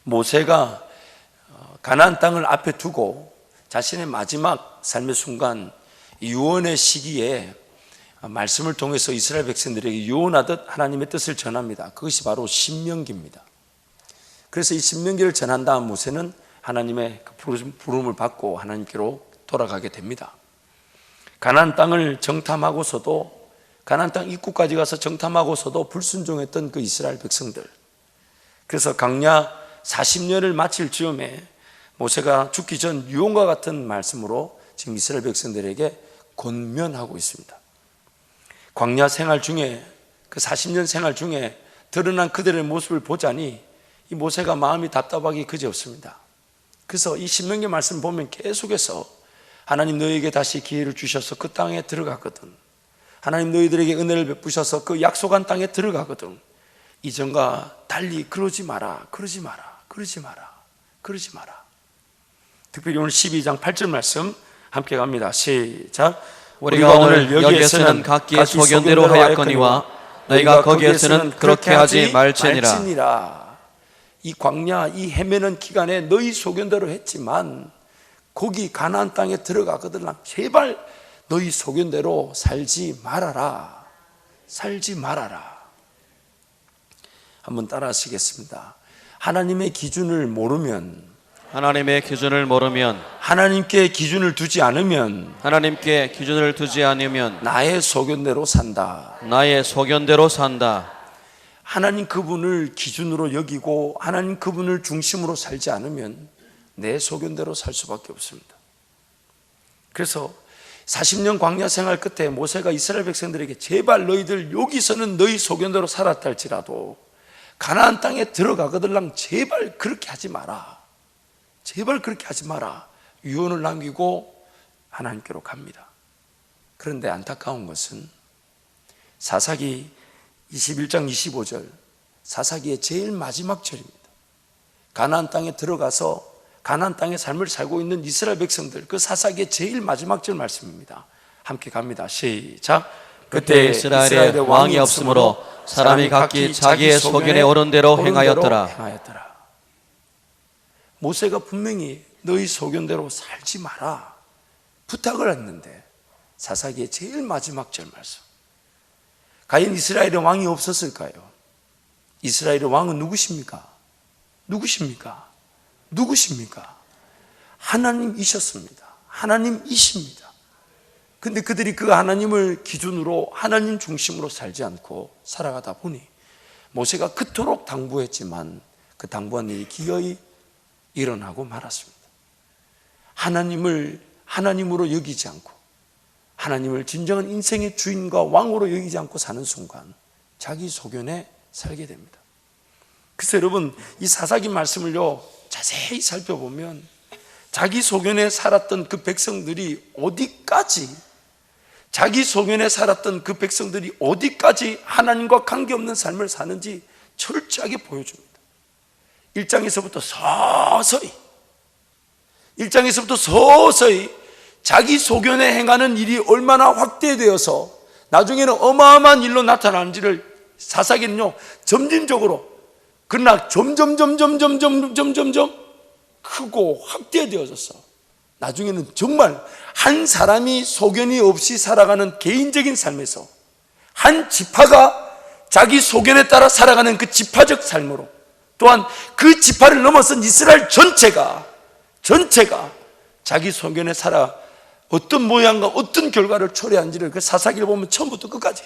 모세가 가나안 땅을 앞에 두고 자신의 마지막 삶의 순간 유언의 시기에 말씀을 통해서 이스라엘 백성들에게 유언하듯 하나님의 뜻을 전합니다. 그것이 바로 신명기입니다. 그래서 이 신명기를 전한 다음 모세는 하나님의 부름을 받고 하나님께로 돌아가게 됩니다. 가나안 땅을 정탐하고서도, 가나안 땅 입구까지 가서 정탐하고서도 불순종했던 그 이스라엘 백성들, 그래서 광야 40년을 마칠 즈음에 모세가 죽기 전 유언과 같은 말씀으로 지금 이스라엘 백성들에게 권면하고 있습니다. 광야 생활 중에, 그 40년 생활 중에 드러난 그들의 모습을 보자니 이 모세가 마음이 답답하기 그지없습니다. 그래서 이 신명기 말씀 보면 계속해서 하나님 너희에게 다시 기회를 주셔서 그 땅에 들어가거든, 하나님 너희들에게 은혜를 베푸셔서 그 약속한 땅에 들어가거든, 이전과 달리 그러지 마라, 그러지 마라, 그러지 마라, 그러지 마라. 특별히 오늘 12장 8절 말씀 함께 갑니다. 시작. 우리가 오늘 여기에서는 각기의 소견대로 하였거니와 너희가 거기에서는 그렇게 하지 말지니라. 이 광야, 이 헤매는 기간에 너희 소견대로 했지만 거기 가나안 땅에 들어가거든 제발 너희 소견대로 살지 말아라, 살지 말아라. 한번 따라 하시겠습니다. 하나님의 기준을 모르면, 하나님의 기준을 모르면, 하나님께 기준을 두지 않으면, 하나님께 기준을 두지 않으면 나의 소견대로 산다, 나의 소견대로 산다. 하나님 그분을 기준으로 여기고 하나님 그분을 중심으로 살지 않으면 내 소견대로 살 수밖에 없습니다. 그래서 40년 광야 생활 끝에 모세가 이스라엘 백성들에게 제발 너희들 여기서는 너희 소견대로 살았다 할지라도 가나안 땅에 들어가거들랑 제발 그렇게 하지 마라, 제발 그렇게 하지 마라 유언을 남기고 하나님께로 갑니다. 그런데 안타까운 것은 사사기 21장 25절, 사사기의 제일 마지막 절입니다. 가나안 땅에 들어가서 가나안 땅의 삶을 살고 있는 이스라엘 백성들, 그 사사기의 제일 마지막 절 말씀입니다. 함께 갑니다. 시작. 그때 이스라엘에 왕이 없으므로 사람이 각기 자기의 소견에 오른 대로 행하였더라. 모세가 분명히 너희 소견대로 살지 마라 부탁을 했는데 사사기의 제일 마지막 절 말씀, 과연 이스라엘의 왕이 없었을까요? 이스라엘의 왕은 누구십니까? 누구십니까? 누구십니까? 하나님이셨습니다. 하나님이십니다. 근데 그들이 그 하나님을 기준으로 하나님 중심으로 살지 않고 살아가다 보니 모세가 그토록 당부했지만 그 당부한 일이 기어이 일어나고 말았습니다. 하나님을 하나님으로 여기지 않고 하나님을 진정한 인생의 주인과 왕으로 여기지 않고 사는 순간 자기 소견에 살게 됩니다. 그래서 여러분 이 사사기 말씀을요 자세히 살펴보면 자기 소견에 살았던 그 백성들이 어디까지, 자기 소견에 살았던 그 백성들이 어디까지 하나님과 관계없는 삶을 사는지 철저하게 보여줍니다. 1장에서부터 서서히 자기 소견에 행하는 일이 얼마나 확대되어서 나중에는 어마어마한 일로 나타나는지를 사사기는요 점진적으로, 그러나 점점 크고 확대되어져서 나중에는 정말 한 사람이 소견이 없이 살아가는 개인적인 삶에서 한 지파가 자기 소견에 따라 살아가는 그 지파적 삶으로, 또한 그 지파를 넘어선 이스라엘 전체가 자기 소견에 살아 어떤 모양과 어떤 결과를 초래한지를 그 사사기를 보면 처음부터 끝까지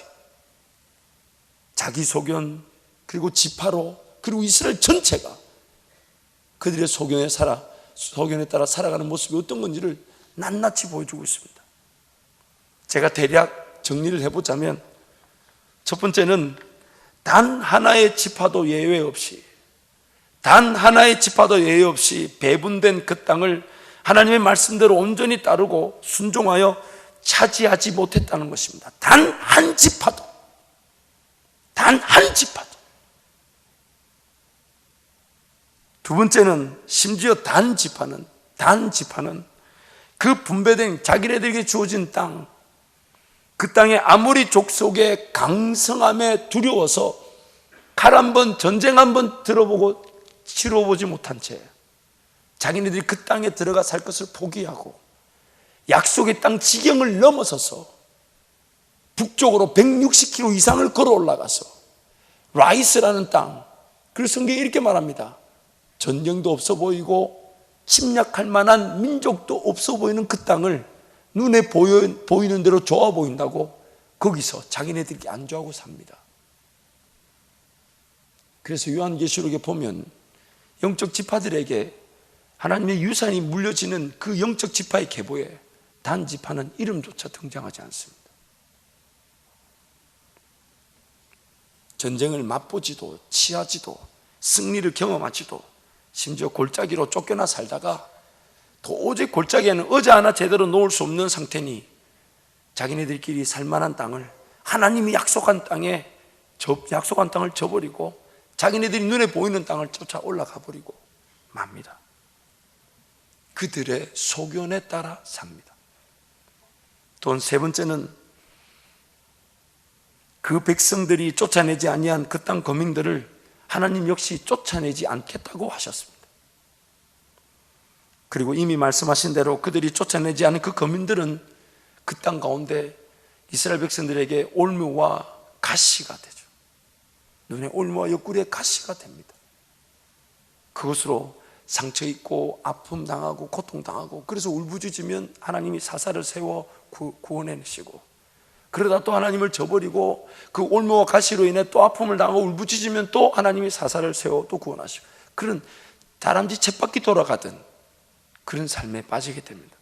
자기 소견, 그리고 지파로, 그리고 이스라엘 전체가 그들의 소견에 따라 살아가는 모습이 어떤 건지를 낱낱이 보여주고 있습니다. 제가 대략 정리를 해보자면 첫 번째는 단 하나의 지파도 예외 없이 배분된 그 땅을 하나님의 말씀대로 온전히 따르고 순종하여 차지하지 못했다는 것입니다. 단 한 지파도. 두 번째는 심지어 단 지파는 그 분배된 자기네들에게 주어진 땅, 그 땅에 아무리 족속의 강성함에 두려워서 칼 한 번, 전쟁 한 번 들어보고 치러보지 못한 채 자기네들이 그 땅에 들어가 살 것을 포기하고 약속의 땅 지경을 넘어서서 북쪽으로 160km 이상을 걸어 올라가서 라이스라는 땅, 그래서 성경이 이렇게 말합니다. 전쟁도 없어 보이고 침략할 만한 민족도 없어 보이는 그 땅을 눈에 보이는 대로 좋아 보인다고 거기서 자기네들이 안주하고 삽니다. 그래서 요한계시록에 보면 영적 지파들에게 하나님의 유산이 물려지는 그 영적 지파의 계보에 단 지파는 이름조차 등장하지 않습니다. 전쟁을 맛보지도 취하지도 승리를 경험하지도 심지어 골짜기로 쫓겨나 살다가 도저히 골짜기에는 의자 하나 제대로 놓을 수 없는 상태니 자기네들끼리 살만한 땅을 하나님이 약속한 땅을 저버리고 자기네들이 눈에 보이는 땅을 쫓아 올라가 버리고 맙니다. 그들의 소견에 따라 삽니다. 또 세 번째는 그 백성들이 쫓아내지 아니한 그 땅 거민들을 하나님 역시 쫓아내지 않겠다고 하셨습니다. 그리고 이미 말씀하신 대로 그들이 쫓아내지 않은 그 거민들은 그 땅 가운데 이스라엘 백성들에게 올무와 가시가 되죠. 눈에 올무와 옆구리에 가시가 됩니다. 그것으로 상처 입고 아픔 당하고 고통 당하고, 그래서 울부짖으면 하나님이 사사를 세워 구원해내시고, 그러다 또 하나님을 저버리고 그 올무와 가시로 인해 또 아픔을 당하고 울부짖으면 또 하나님이 사사를 세워 또 구원하시고, 그런 다람쥐 쳇바퀴 돌아가던 그런 삶에 빠지게 됩니다.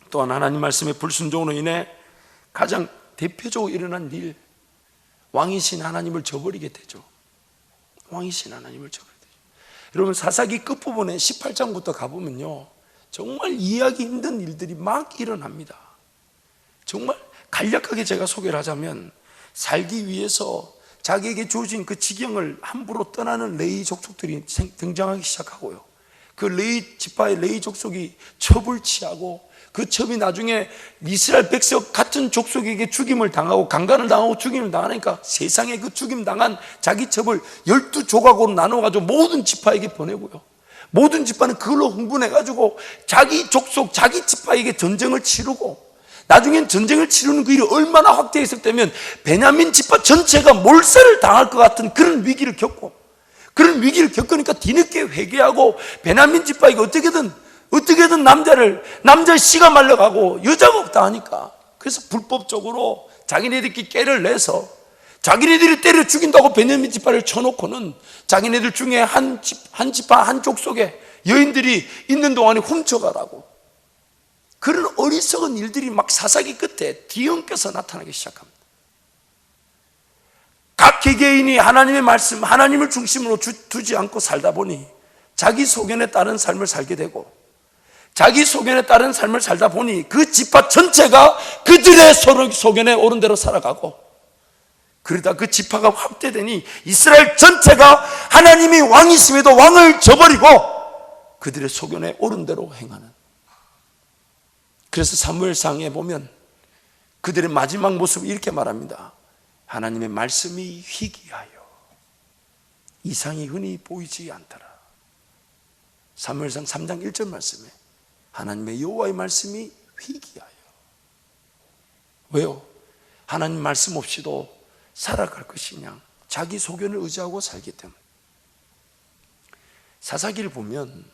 또한 하나님 말씀의 불순종으로 인해 가장 대표적으로 일어난 일, 왕이신 하나님을 저버리게 되죠. 왕이신 하나님을 저버리게 되죠. 여러분, 사사기 끝부분에 18장부터 가보면요, 정말 이해하기 힘든 일들이 막 일어납니다. 정말 간략하게 제가 소개를 하자면, 살기 위해서 자기에게 주어진 그 지경을 함부로 떠나는 레위 족속들이 등장하기 시작하고요, 그 레위 지파의 레위 족속이 첩을 취하고 그 첩이 나중에 이스라엘 백성 같은 족속에게 죽임을 당하고 강간을 당하고 죽임을 당하니까 세상에 그 죽임 당한 자기 첩을 12조각으로 나눠가지고 모든 지파에게 보내고요, 모든 지파는 그걸로 흥분해가지고 자기 족속 자기 지파에게 전쟁을 치르고, 나중엔 전쟁을 치르는 그 일이 얼마나 확대했을 때면 베냐민 지파 전체가 몰살을 당할 것 같은 그런 위기를 그런 위기를 겪으니까 뒤늦게 회개하고 베냐민 지파에게 어떻게든 남자의 씨가 말려가고 여자가 없다 하니까, 그래서 불법적으로 자기네들끼리 깨를 내서 자기네들이 때려 죽인다고 베냐민 지파를 쳐놓고는 자기네들 중에 한 지파 한쪽 속에 여인들이 있는 동안에 훔쳐가라고, 그런 어리석은 일들이 막 사사기 끝에 뒤엉켜서 나타나기 시작합니다. 각 개개인이 하나님의 말씀, 하나님을 중심으로 두지 않고 살다 보니 자기 소견에 따른 삶을 살게 되고, 자기 소견에 따른 삶을 살다 보니 그 지파 전체가 그들의 소견에 오른 대로 살아가고, 그러다 그 지파가 확대되니 이스라엘 전체가 하나님이 왕이심에도 왕을 저버리고 그들의 소견에 오른 대로 행하는. 그래서 사무엘상에 보면 그들의 마지막 모습을 이렇게 말합니다. 하나님의 말씀이 희귀하여 이상이 흔히 보이지 않더라. 사무엘상 3장 1절 말씀에 하나님의 여호와의 말씀이 희귀하여. 왜요? 하나님 말씀 없이도 살아갈 것이냐, 자기 소견을 의지하고 살기 때문에. 사사기를 보면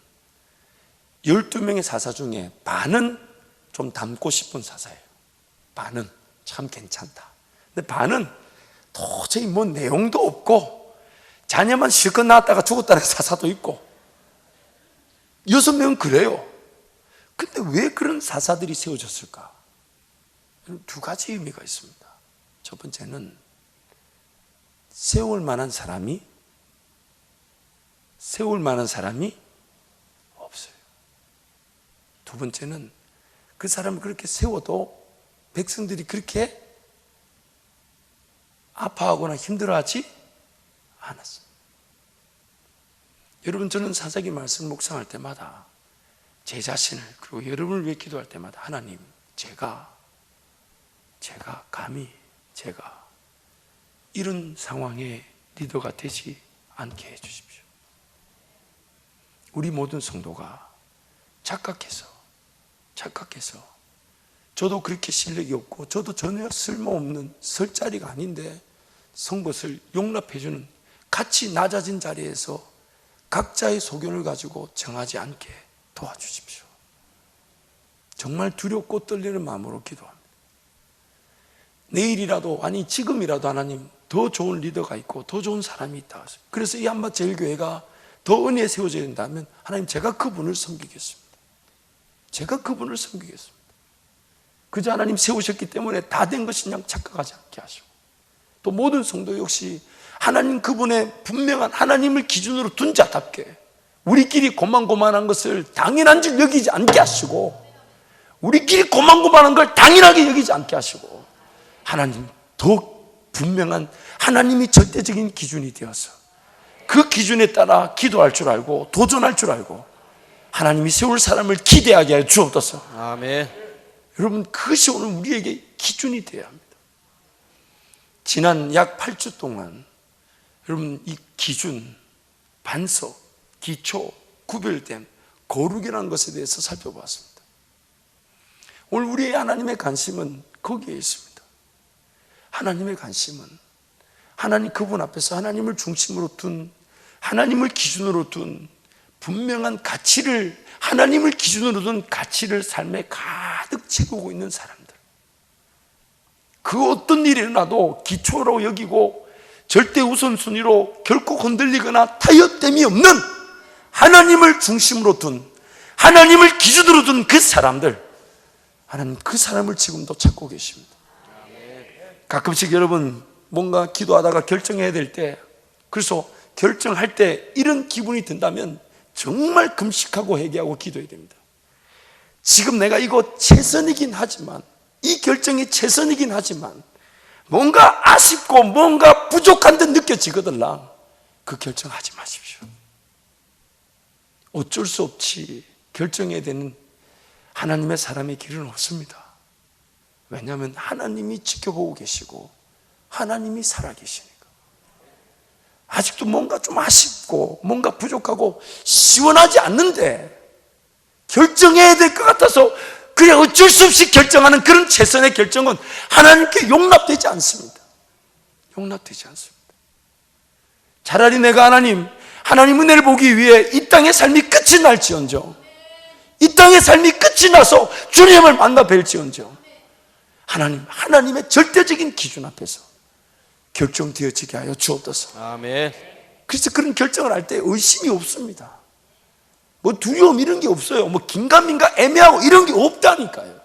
12명의 사사 중에 반은 좀 닮고 싶은 사사예요. 반은 참 괜찮다. 근데 반은 도저히 뭐 내용도 없고 자녀만 실컷 낳았다가 죽었다는 사사도 있고, 6명은 그래요. 근데 왜 그런 사사들이 세워졌을까? 두 가지 의미가 있습니다. 첫 번째는 세울 만한 사람이 없어요. 두 번째는 그 사람을 그렇게 세워도 백성들이 그렇게 아파하거나 힘들어하지 않았어요. 여러분, 저는 사사기 말씀 묵상할 때마다 제 자신을, 그리고 여러분을 위해 기도할 때마다, 하나님, 제가 감히 이런 상황에 리더가 되지 않게 해주십시오. 우리 모든 성도가 착각해서 저도 그렇게 실력이 없고 저도 전혀 쓸모없는 설 자리가 아닌데 선것을 용납해주는 같이 낮아진 자리에서 각자의 소견을 가지고 정하지 않게 도와주십시오. 정말 두렵고 떨리는 마음으로 기도합니다. 내일이라도, 아니 지금이라도 하나님 더 좋은 리더가 있고 더 좋은 사람이 있다. 그래서 이 한밭제일교회가 더 은혜에 세워져야 된다면 하나님, 제가 그분을 섬기겠습니다. 그저 하나님 세우셨기 때문에 다 된 것인 양 착각하지 않게 하시고, 또 모든 성도 역시 하나님 그분의 분명한 하나님을 기준으로 둔 자답게 우리끼리 고만고만한 것을 당연한 줄 여기지 않게 하시고, 우리끼리 고만고만한 걸 당연하게 여기지 않게 하시고, 하나님 더욱 분명한 하나님이 절대적인 기준이 되어서 그 기준에 따라 기도할 줄 알고 도전할 줄 알고 하나님이 세울 사람을 기대하게 하여 주옵소서. 아멘. 여러분, 그것이 오늘 우리에게 기준이 되어야 합니다. 지난 약 8주 동안 여러분, 이 기준, 반석, 기초, 구별됨, 거룩이라는 것에 대해서 살펴보았습니다. 오늘 우리의 하나님의 관심은 거기에 있습니다. 하나님의 관심은 하나님 그분 앞에서 하나님을 중심으로 둔, 하나님을 기준으로 둔 분명한 가치를, 하나님을 기준으로 둔 가치를 삶에 가득 채우고 있는 사람들, 그 어떤 일이 일어나도 기초로 여기고 절대 우선순위로 결코 흔들리거나 타협됨이 없는 하나님을 중심으로 둔, 하나님을 기준으로 둔 그 사람들, 하나님 그 사람을 지금도 찾고 계십니다. 가끔씩 여러분 뭔가 기도하다가 결정해야 될 때, 그래서 결정할 때 이런 기분이 든다면 정말 금식하고 회개하고 기도해야 됩니다. 지금 내가 이거 최선이긴 하지만, 이 결정이 최선이긴 하지만 뭔가 아쉽고 뭔가 부족한 듯 느껴지거들랑 그 결정하지 마십시오. 어쩔 수 없이 결정해야 되는 하나님의 사람의 길은 없습니다. 왜냐하면 하나님이 지켜보고 계시고 하나님이 살아계시니까. 아직도 뭔가 좀 아쉽고 뭔가 부족하고 시원하지 않는데 결정해야 될 것 같아서 그냥 어쩔 수 없이 결정하는 그런 최선의 결정은 하나님께 용납되지 않습니다. 용납되지 않습니다. 차라리 내가 하나님 은혜를 보기 위해 이 땅의 삶이 끝이 날지언정, 이 땅의 삶이 끝이 나서 주님을 만나 뵐지언정, 하나님의 절대적인 기준 앞에서 결정되어지게 하여 주옵소서. 아멘. 그래서 그런 결정을 할 때 의심이 없습니다. 뭐 두려움 이런 게 없어요. 뭐 긴가민가 애매하고 이런 게 없다니까요.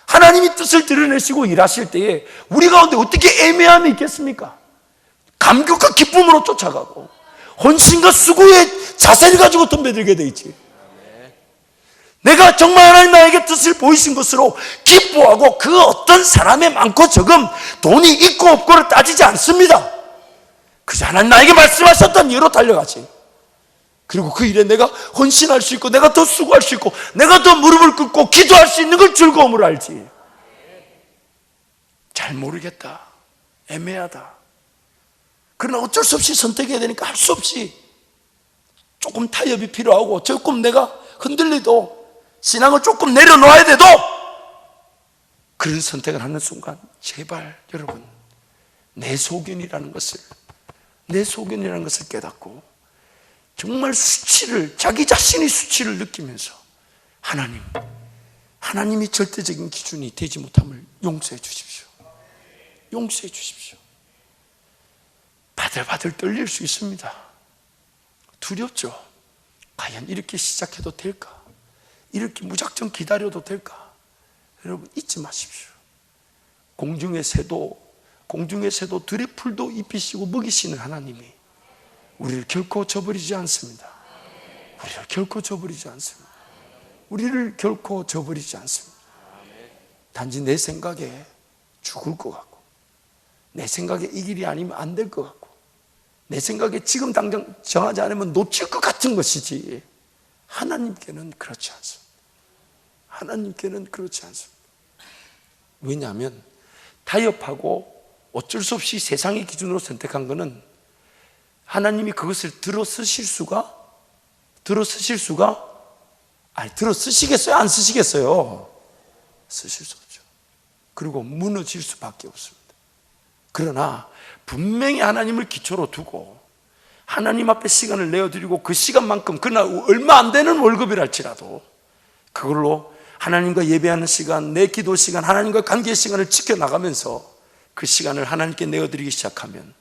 하나님이 뜻을 드러내시고 일하실 때에 우리 가운데 어떻게 애매함이 있겠습니까? 감격과 기쁨으로 쫓아가고 헌신과 수고의 자세를 가지고 덤벼들게 돼 있지. 내가 정말 하나님 나에게 뜻을 보이신 것으로 기뻐하고 그 어떤 사람의 많고 적음, 돈이 있고 없고를 따지지 않습니다. 그저 하나님 나에게 말씀하셨던 이유로 달려가지. 그리고 그 일에 내가 헌신할 수 있고 내가 더 수고할 수 있고 내가 더 무릎을 꿇고 기도할 수 있는 걸 즐거움을 알지. 잘 모르겠다, 애매하다, 그러나 어쩔 수 없이 선택해야 되니까 할 수 없이 조금 타협이 필요하고 조금 내가 흔들리도 신앙을 조금 내려놓아야 돼도 그런 선택을 하는 순간 제발 여러분 내 소견이라는 것을 깨닫고 정말 수치를, 자기 자신의 수치를 느끼면서 하나님이 절대적인 기준이 되지 못함을 용서해 주십시오. 용서해 주십시오. 바들바들 떨릴 수 있습니다. 두렵죠. 과연 이렇게 시작해도 될까? 이렇게 무작정 기다려도 될까? 여러분 잊지 마십시오. 공중의 새도 들의 풀도 입히시고 먹이시는 하나님이 우리를 결코 저버리지 않습니다. 우리를 결코 저버리지 않습니다. 단지 내 생각에 죽을 것 같고, 내 생각에 이 길이 아니면 안 될 것 같고, 내 생각에 지금 당장 정하지 않으면 놓칠 것 같은 것이지, 하나님께는 그렇지 않습니다. 왜냐하면 타협하고 어쩔 수 없이 세상의 기준으로 선택한 것은 하나님이 그것을 들어 쓰실 수가 들어 쓰실 수가, 들어 쓰시겠어요? 안 쓰시겠어요? 쓰실 수 없죠. 그리고 무너질 수밖에 없습니다. 그러나 분명히 하나님을 기초로 두고 하나님 앞에 시간을 내어드리고 그 시간만큼, 그러나 얼마 안 되는 월급이랄지라도 그걸로 하나님과 예배하는 시간, 내 기도 시간, 하나님과 관계의 시간을 지켜나가면서 그 시간을 하나님께 내어드리기 시작하면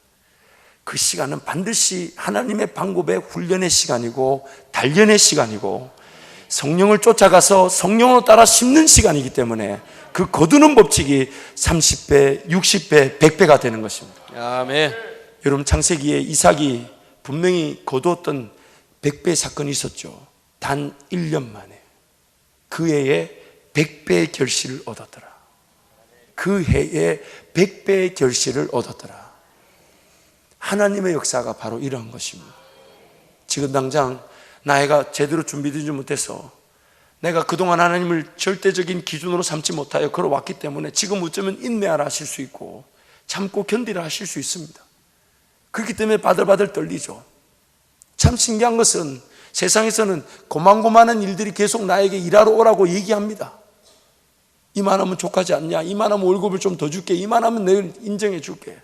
그 시간은 반드시 하나님의 방법의 훈련의 시간이고 단련의 시간이고 성령을 쫓아가서 성령으로 따라 심는 시간이기 때문에 그 거두는 법칙이 30배, 60배, 100배가 되는 것입니다. 아멘. 여러분, 창세기에 이삭이 분명히 거두었던 100배의 사건이 있었죠. 단 1년 만에 그 해에 100배의 결실을 얻었더라. 그 해에 100배의 결실을 얻었더라. 하나님의 역사가 바로 이러한 것입니다. 지금 당장 나이가 제대로 준비되지 못해서 내가 그동안 하나님을 절대적인 기준으로 삼지 못하여 걸어왔기 때문에 지금 어쩌면 인내하라 하실 수 있고 참고 견디라 하실 수 있습니다. 그렇기 때문에 바들바들 떨리죠. 참 신기한 것은 세상에서는 고만고만한 일들이 계속 나에게 일하러 오라고 얘기합니다. 이만하면 족하지 않냐, 이만하면 월급을 좀 더 줄게, 이만하면 내일 인정해 줄게.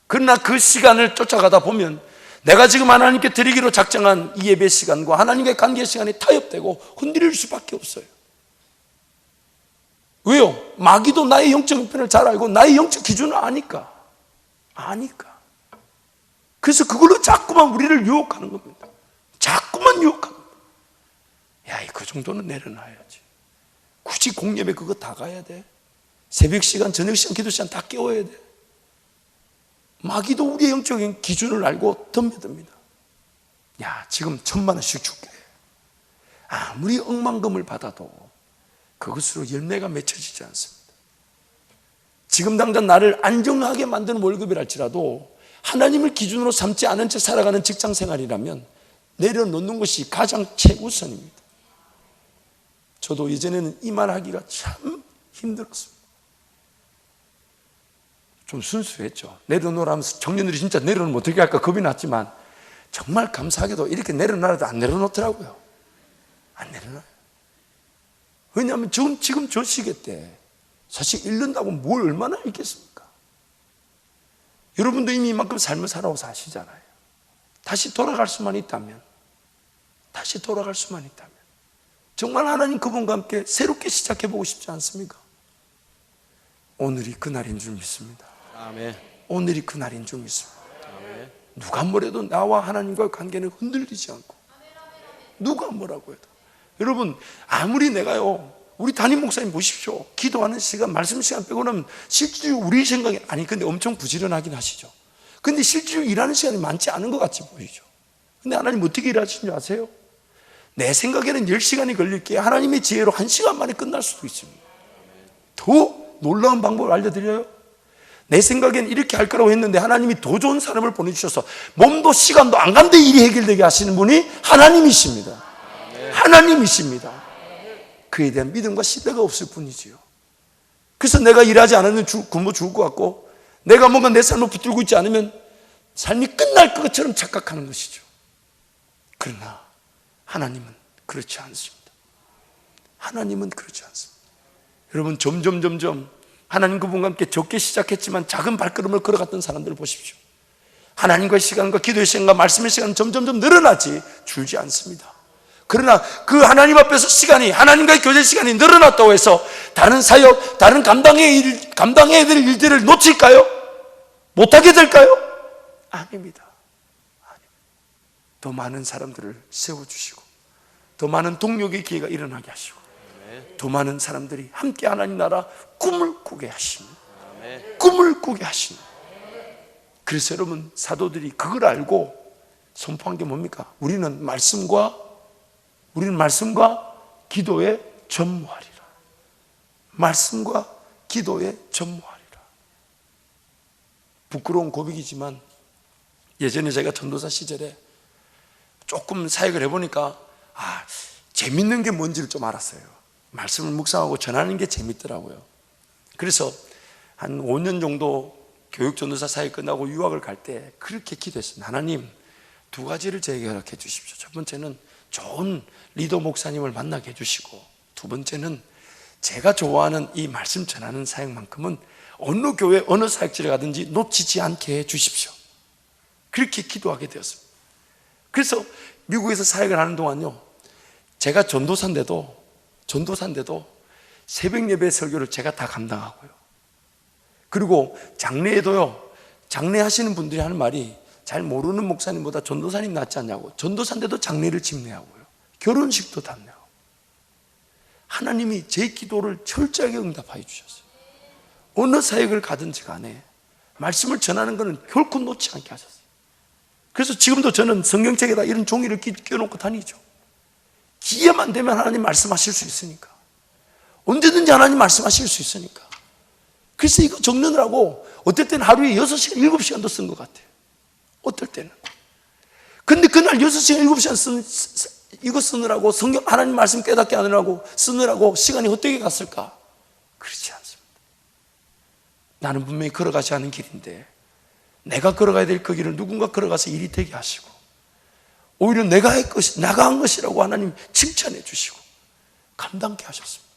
그러나 그 시간을 쫓아가다 보면 내가 지금 하나님께 드리기로 작정한 이 예배 시간과 하나님과의 관계 시간이 타협되고 흔들릴 수밖에 없어요. 왜요? 마귀도 나의 영적 형편을 잘 알고 나의 영적 기준을 아니까. 그래서 그걸로 자꾸만 우리를 유혹하는 겁니다. 자꾸만 유혹하는 겁니다. 야, 그 정도는 내려놔야지. 굳이 공예배 그거 다 가야 돼? 새벽 시간, 저녁 시간, 기도 시간 다 깨워야 돼? 마귀도 우리의 영적인 기준을 알고 덤벼듭니다. 야, 지금 1,000,000원씩 줄게. 아무리 억만금을 받아도 그것으로 열매가 맺혀지지 않습니다. 지금 당장 나를 안정하게 만드는 월급이랄지라도 하나님을 기준으로 삼지 않은 채 살아가는 직장 생활이라면 내려놓는 것이 가장 최우선입니다. 저도 예전에는 이 말 하기가 참 힘들었습니다. 좀 순수했죠. 내려놓으라면서 청년들이 진짜 내려놓으면 어떻게 할까 겁이 났지만 정말 감사하게도 이렇게 내려놔도 안 내려놓더라고요. 안 내려놔요. 왜냐하면 지금 저 시기 때 사실 잃는다고 뭘 얼마나 잃겠습니까? 여러분도 이미 이만큼 삶을 살아오서 아시잖아요. 다시 돌아갈 수만 있다면 정말 하나님 그분과 함께 새롭게 시작해보고 싶지 않습니까? 오늘이 그날인 줄 믿습니다. 아멘. 오늘이 그날인 줄 믿습니다. 아멘. 누가 뭐래도 나와 하나님과의 관계는 흔들리지 않고, 누가 뭐라고 해도. 여러분, 아무리 내가요, 우리 담임 목사님 보십시오. 기도하는 시간, 말씀 시간 빼고는 실질적으로 우리 생각에, 근데 엄청 부지런하긴 하시죠. 근데 실질적으로 일하는 시간이 많지 않은 것 같이 보이죠. 근데 하나님 어떻게 일하시는 줄 아세요? 내 생각에는 10시간이 걸릴 게 하나님의 지혜로 1시간 만에 끝날 수도 있습니다. 더 놀라운 방법을 알려드려요. 내 생각엔 이렇게 할 거라고 했는데 하나님이 더 좋은 사람을 보내주셔서 몸도 시간도 안 간데 일이 해결되게 하시는 분이 하나님이십니다. 하나님이십니다. 그에 대한 믿음과 신뢰가 없을 뿐이지요. 그래서 내가 일하지 않으면 굶어 죽을 것 같고, 내가 뭔가 내 삶을 붙들고 있지 않으면 삶이 끝날 것처럼 착각하는 것이죠. 그러나 하나님은 그렇지 않습니다. 하나님은 그렇지 않습니다. 여러분, 점점 하나님 그분과 함께 적게 시작했지만 작은 발걸음을 걸어갔던 사람들을 보십시오. 하나님과의 시간과 기도의 시간과 말씀의 시간은 점점 늘어나지 줄지 않습니다. 그러나 그 하나님 앞에서 시간이, 하나님과의 교제 시간이 늘어났다고 해서 다른 사역, 다른 감당해야 될 일들을 놓칠까요? 못하게 될까요? 아닙니다. 더 많은 사람들을 세워주시고 더 많은 동력의 기회가 일어나게 하시고 더 많은 사람들이 함께 하나님 나라 꿈을 꾸게 하십니다. 꿈을 꾸게 하십니다. 그래서 여러분, 사도들이 그걸 알고 선포한 게 뭡니까? 우리는 말씀과 기도에 전무하리라. 말씀과 기도에 전무하리라. 부끄러운 고백이지만 예전에 제가 전도사 시절에 조금 사역을 해보니까 재밌는 게 뭔지를 좀 알았어요. 말씀을 묵상하고 전하는 게 재밌더라고요. 그래서 한 5년 정도 교육 전도사 사역 끝나고 유학을 갈 때 그렇게 기도했습니다. 하나님, 2가지를 저에게 허락해 주십시오. 첫 번째는 좋은 리더 목사님을 만나게 해주시고, 두 번째는 제가 좋아하는 이 말씀 전하는 사역만큼은 어느 교회 어느 사역지를 가든지 놓치지 않게 해주십시오. 그렇게 기도하게 되었습니다. 그래서 미국에서 사역을 하는 동안요, 제가 전도사인데도 새벽 예배 설교를 제가 다 감당하고요, 그리고 장례에도요, 장례하시는 분들이 하는 말이 잘 모르는 목사님보다 전도사님 낫지 않냐고. 전도사인데도 장례를 집례하고요, 결혼식도 답례하고. 하나님이 제 기도를 철저하게 응답하여 주셨어요. 어느 사역을 가든지 간에 말씀을 전하는 것은 결코 놓지 않게 하셨어요. 그래서 지금도 저는 성경책에다 이런 종이를 끼워놓고 다니죠. 기회만 되면 하나님 말씀하실 수 있으니까, 언제든지 하나님 말씀하실 수 있으니까. 그래서 이거 적느라고 어떨 때는 하루에 6시간, 7시간도 쓴 것 같아요. 어떨 때는. 근데 그날 6시간, 7시간 이거 쓰느라고, 성경 하나님 말씀 깨닫게 하느라고 쓰느라고 시간이 헛되게 갔을까? 그렇지 않습니다. 나는 분명히 걸어가지 않은 길인데 내가 걸어가야 될 그 길을 누군가 걸어가서 일이 되게 하시고, 오히려 내가 한 것이라고 하나님 칭찬해 주시고 감당케 하셨습니다.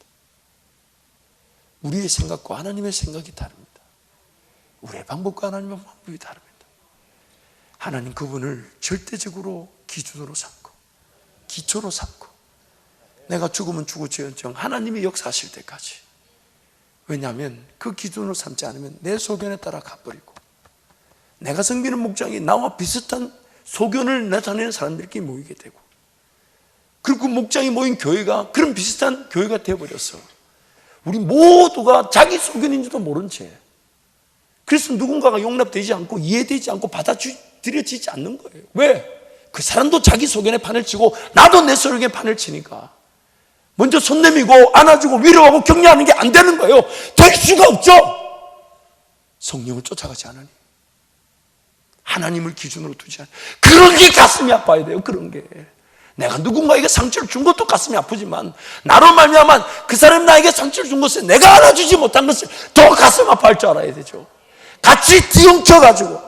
우리의 생각과 하나님의 생각이 다릅니다. 우리의 방법과 하나님의 방법이 다릅니다. 하나님 그분을 절대적으로 기준으로 삼고 기초로 삼고, 내가 죽으면 죽을지언정 하나님이 역사하실 때까지. 왜냐하면 그 기준으로 삼지 않으면 내 소견에 따라 가버리고, 내가 섬기는 목장이 나와 비슷한 소견을 나타내는 사람들끼리 모이게 되고, 그리고 그 목장이 모인 교회가 그런 비슷한 교회가 되어버려서 우리 모두가 자기 소견인지도 모른 채, 그래서 누군가가 용납되지 않고 이해되지 않고 받아들여지지 않는 거예요. 왜? 그 사람도 자기 소견에 판을 치고 나도 내 소견에 판을 치니까 먼저 손 내밀고 안아주고 위로하고 격려하는 게 안 되는 거예요. 될 수가 없죠. 성령을 쫓아가지 않으니, 하나님을 기준으로 두지 않으니. 그런 게 가슴이 아파야 돼요. 그런 게. 내가 누군가에게 상처를 준 것도 가슴이 아프지만, 나로 말미암아 그 사람이 나에게 상처를 준 것을 내가 알아주지 못한 것을 더 가슴 아파할 줄 알아야 되죠. 같이 뒤엉켜가지고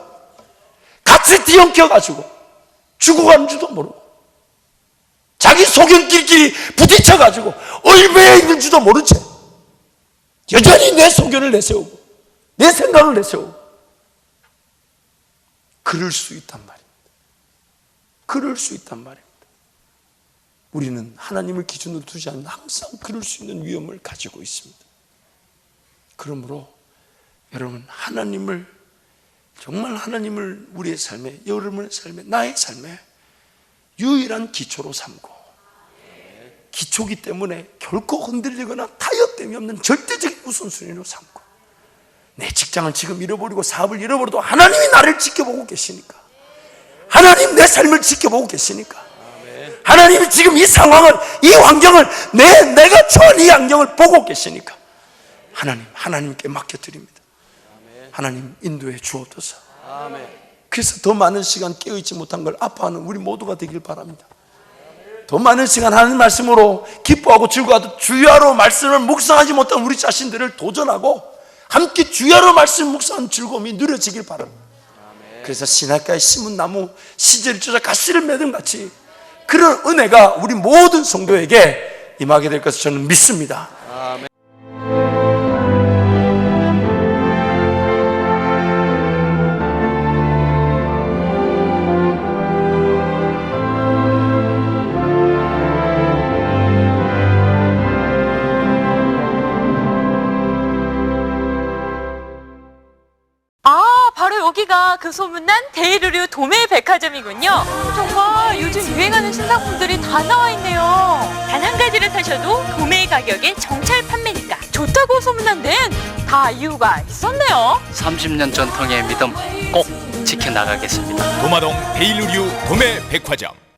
죽어가는 줄도 모르고, 자기 소견끼리 부딪혀가지고 얼마나 힘든지도 모른 채 여전히 내 소견을 내세우고 내 생각을 내세우고, 그럴 수 있단 말입니다. 그럴 수 있단 말입니다. 우리는 하나님을 기준으로 두지 않는 항상 그럴 수 있는 위험을 가지고 있습니다. 그러므로 여러분, 정말 하나님을 우리의 삶에, 여러분의 삶에, 나의 삶에 유일한 기초로 삼고, 기초기 때문에 결코 흔들리거나 타협됨이 없는 절대적인 우선순위로 삼고, 내 직장을 지금 잃어버리고 사업을 잃어버려도 하나님이 나를 지켜보고 계시니까, 하나님 내 삶을 지켜보고 계시니까, 하나님이 지금 이 상황을, 이 환경을, 내가 처한 이 환경을 보고 계시니까 하나님께 맡겨드립니다. 하나님 인도해 주옵소서. 그래서 더 많은 시간 깨어있지 못한 걸 아파하는 우리 모두가 되길 바랍니다. 더 많은 시간 하나님 말씀으로 기뻐하고 즐거워하듯 주야로 말씀을 묵상하지 못한 우리 자신들을 도전하고 함께 주야로 말씀 묵상하는 즐거움이 누려지길 바랍니다. 그래서 시냇가에 심은 나무 시절을 쫓아 가시를 맺은 같이 그런 은혜가 우리 모든 성도에게 임하게 될 것을 저는 믿습니다. 여기가 그 소문난 데일의류 도매백화점이군요. 정말 요즘 유행하는 신상품들이 다 나와 있네요. 단 한 가지를 사셔도 도매 가격에 정찰 판매니까 좋다고 소문난 데는 다 이유가 있었네요. 30년 전통의 믿음 꼭 지켜나가겠습니다. 도마동 데일의류 도매백화점.